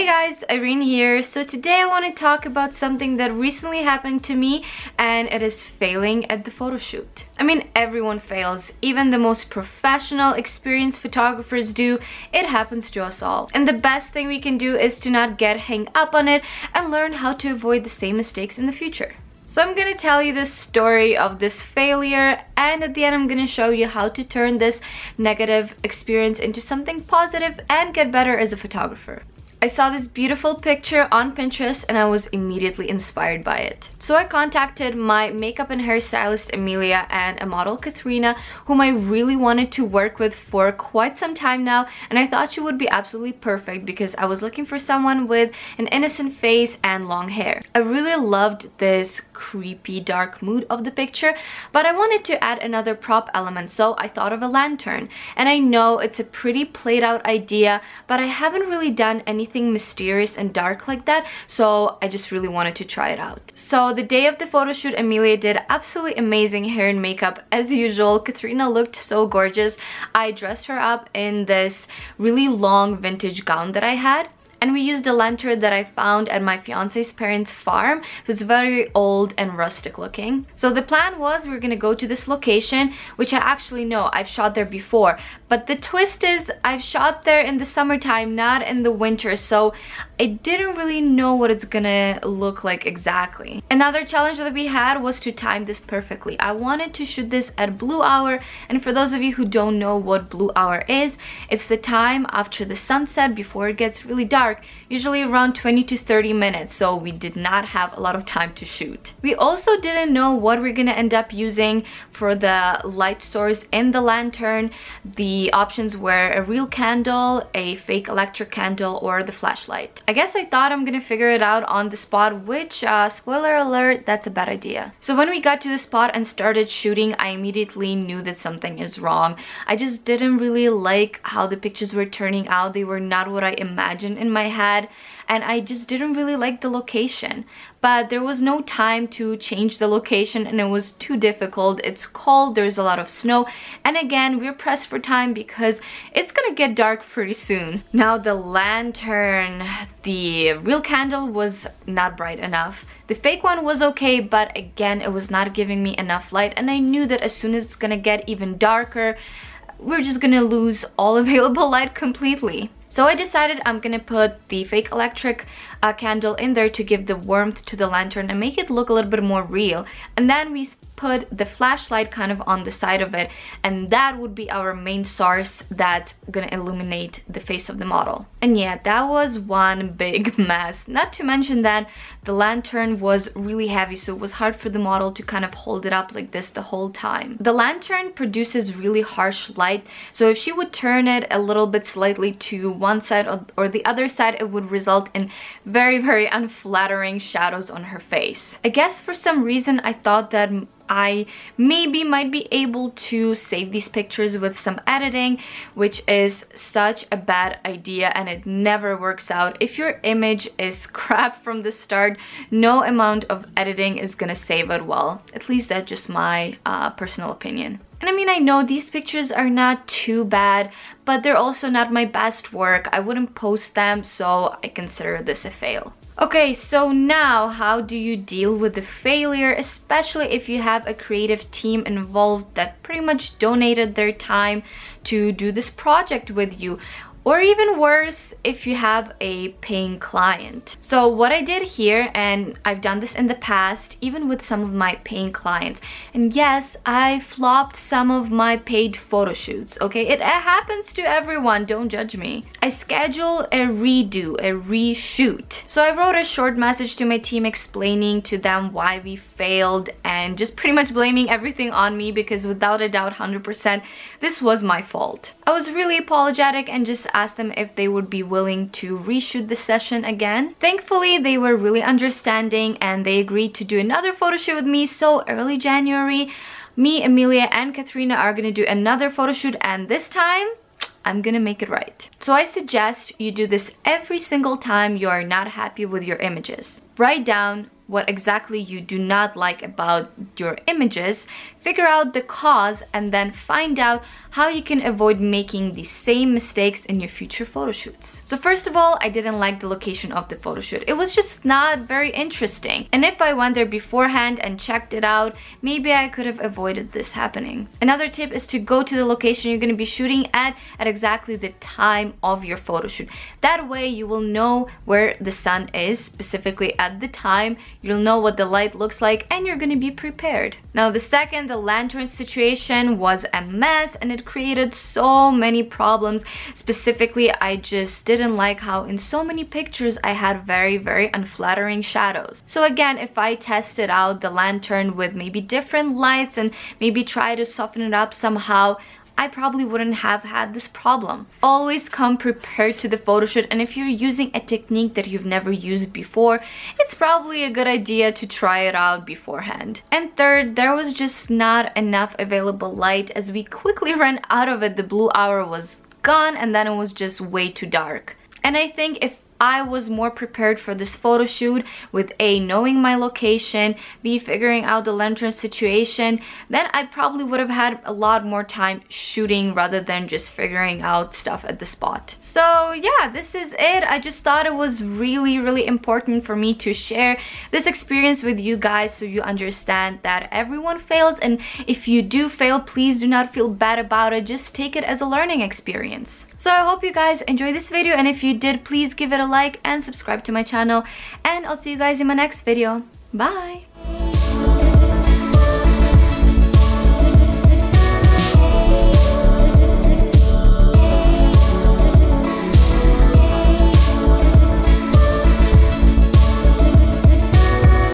guys, Irene here. So today I want to talk about something that recently happened to me, and it is failing at the photo shoot. I mean, everyone fails. Even the most professional, experienced photographers do. It happens to us all. And the best thing we can do is to not get hung up on it and learn how to avoid the same mistakes in the future. So I'm gonna tell you the story of this failure, and at the end I'm gonna show you how to turn this negative experience into something positive and get better as a photographer. I saw this beautiful picture on Pinterest and I was immediately inspired by it. So I contacted my makeup and hairstylist Emilia and a model Cathrina, whom I really wanted to work with for quite some time now, and I thought she would be absolutely perfect because I was looking for someone with an innocent face and long hair. I really loved this creepy dark mood of the picture, but I wanted to add another prop element, so I thought of a lantern. And I know it's a pretty played out idea, but I haven't really done anything mysterious and dark like that, so I just really wanted to try it out. So the day of the photo shoot, Emilia did absolutely amazing hair and makeup as usual. Cathrina looked so gorgeous. I dressed her up in this really long vintage gown that I had, and we used a lantern that I found at my fiance's parents' farm. So it's very old and rustic looking. So the plan was we were gonna go to this location, which I actually know, I've shot there before. But the twist is I've shot there in the summertime, not in the winter, so I didn't really know what it's gonna look like exactly. Another challenge that we had was to time this perfectly. I wanted to shoot this at blue hour, and for those of you who don't know what blue hour is, it's the time after the sunset before it gets really dark, usually around 20 to 30 minutes, so we did not have a lot of time to shoot. We also didn't know what we're gonna end up using for the light source in the lantern. The options were a real candle, a fake electric candle, or the flashlight. I guess I thought I'm gonna figure it out on the spot, which, spoiler alert, that's a bad idea. So when we got to the spot and started shooting, I immediately knew that something is wrong. I just didn't really like how the pictures were turning out. They were not what I imagined in my head, and I just didn't really like the location. But there was no time to change the location, and it was too difficult. It's cold, there's a lot of snow, and again, we're pressed for time because it's gonna get dark pretty soon. Now the lantern, the real candle was not bright enough. The fake one was okay, but again, it was not giving me enough light, and I knew that as soon as it's gonna get even darker, we're just gonna lose all available light completely. So I decided I'm gonna put the fake electric candle in there to give the warmth to the lantern and make it look a little bit more real. And then we put the flashlight kind of on the side of it, and that would be our main source that's gonna illuminate the face of the model. And yeah, that was one big mess. Not to mention that the lantern was really heavy, so it was hard for the model to kind of hold it up like this the whole time. The lantern produces really harsh light, so if she would turn it a little bit slightly to one side or the other side, it would result in very unflattering shadows on her face. I guess for some reason I thought that I maybe might be able to save these pictures with some editing, which is such a bad idea and it never works out. If your image is crap from the start, no amount of editing is gonna save it well. At least that's just my personal opinion. And I mean, I know these pictures are not too bad, but they're also not my best work. I wouldn't post them, so I consider this a fail. Okay, so now how do you deal with the failure, especially if you have a creative team involved that pretty much donated their time to do this project with you? Or even worse, if you have a paying client. So what I did here, and I've done this in the past, even with some of my paying clients, and yes, I flopped some of my paid photo shoots, okay? It happens to everyone, don't judge me. I scheduled a redo, a reshoot. So I wrote a short message to my team explaining to them why we failed and just pretty much blaming everything on me because without a doubt, 100%, this was my fault. I was really apologetic and just asked them if they would be willing to reshoot the session again. Thankfully, they were really understanding and they agreed to do another photo shoot with me. So early January, me, Emilia, and Cathrina are gonna do another photo shoot, and this time, I'm gonna make it right. So I suggest you do this every single time you are not happy with your images. Write down what exactly you do not like about your images, figure out the cause, and then find out how you can avoid making the same mistakes in your future photo shoots. So first of all, I didn't like the location of the photo shoot. It was just not very interesting. And if I went there beforehand and checked it out, maybe I could have avoided this happening. Another tip is to go to the location you're going to be shooting at exactly the time of your photo shoot. That way you will know where the sun is specifically at the time. You'll know what the light looks like and you're going to be prepared. Now the second, the lantern situation was a mess and it created so many problems. Specifically, I just didn't like how in so many pictures I had very unflattering shadows. So again, if I tested out the lantern with maybe different lights and maybe try to soften it up somehow, I probably wouldn't have had this problem. Always come prepared to the photo shoot, and if you're using a technique that you've never used before, it's probably a good idea to try it out beforehand. And third, there was just not enough available light. As we quickly ran out of it, the blue hour was gone and then it was just way too dark. And I think if I was more prepared for this photo shoot with A, knowing my location, B, figuring out the lantern situation, then I probably would have had a lot more time shooting rather than just figuring out stuff at the spot. So yeah, this is it. I just thought it was really important for me to share this experience with you guys so you understand that everyone fails, and if you do fail, please do not feel bad about it. Just take it as a learning experience. So I hope you guys enjoyed this video, and if you did, please give it a like and subscribe to my channel, and I'll see you guys in my next video. Bye!